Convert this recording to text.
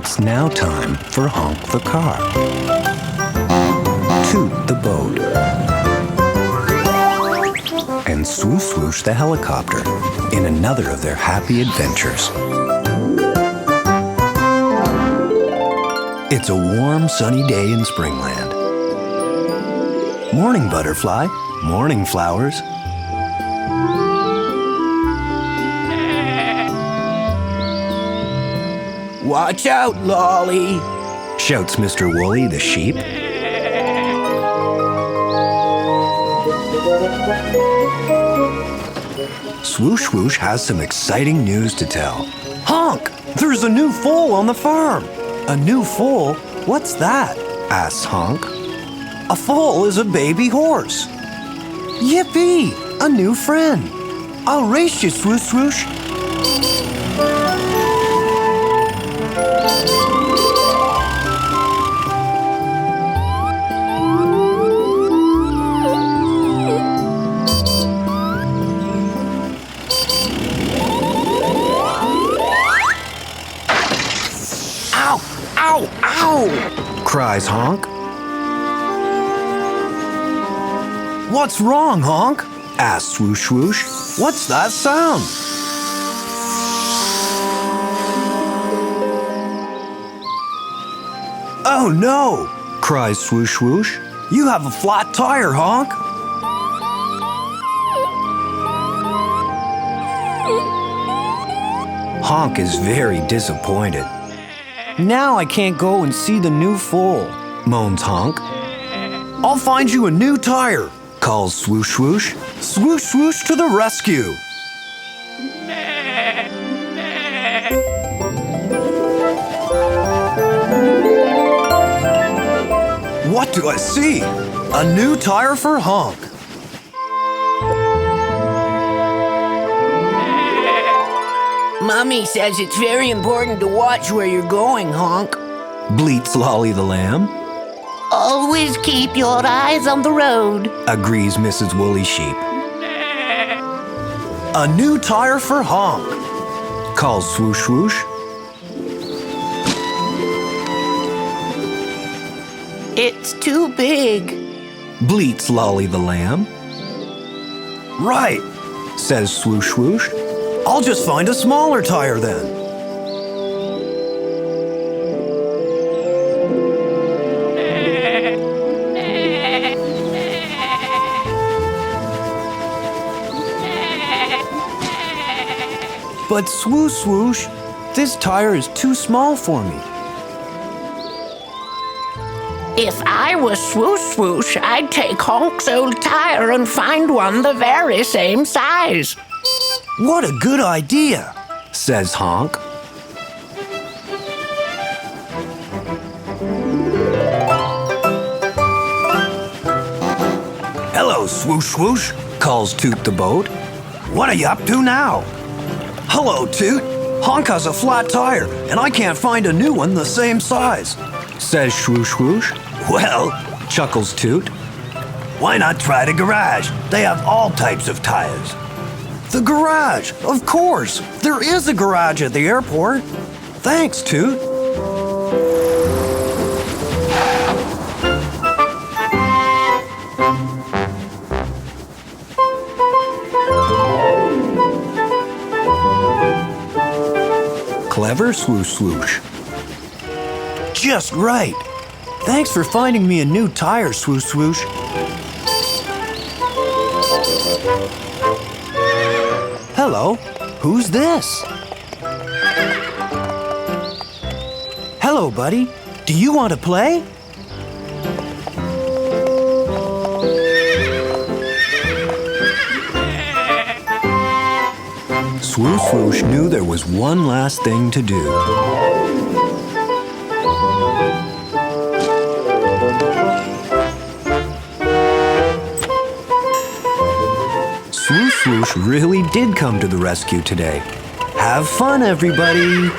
It's now time for Honk the car, Toot the boat, and Swo-Swoosh the helicopter in another of their happy adventures. It's a warm, sunny day in Springland. Morning, butterfly. Morning, flowers. Watch out, Lolly, shouts Mr. Woolly the sheep. Swo-Swoosh has some exciting news to tell. Honk! There's a new foal on the farm! A new foal? What's that? asks Honk. A foal is a baby horse. Yippee! A new friend. I'll race you, Swo-Swoosh. Ow! Ow! Ow! cries Honk. What's wrong, Honk? asks Swo-Swoosh. What's that sound? Oh no! cries Swo-Swoosh. You have a flat tire, Honk. Honk is very disappointed. Now I can't go and see the new foal, moans Honk. I'll find you a new tire, calls Swo-Swoosh. Swo-Swoosh to the rescue! What do I see? A new tire for Honk. Mummy says it's very important to watch where you're going, Honk. Bleats Lolly the lamb. Always keep your eyes on the road, agrees Mrs. Woolly Sheep. A new tire for Honk, calls Swo-Swoosh. It's too big, bleats Lolly the lamb. Right, says Swo-Swoosh. I'll just find a smaller tire then. But Swo-Swoosh, this tire is too small for me. If I was Swo-Swoosh, I'd take Honk's old tire and find one the very same size. What a good idea, says Honk. Hello, Swo-Swoosh, calls Toot the boat. What are you up to now? Hello, Toot. Honk has a flat tire, and I can't find a new one the same size, says Swo-Swoosh. Well, chuckles Toot, why not try the garage? They have all types of tires. The garage, of course. There is a garage at the airport. Thanks, Toot. Clever, Swo-Swoosh. Just right. Thanks for finding me a new tire, Swo-Swoosh. Hello, who's this? Hello, buddy. Do you want to play? Swo-Swoosh knew there was one last thing to do. Swo-Swoosh really did come to the rescue today. Have fun, everybody!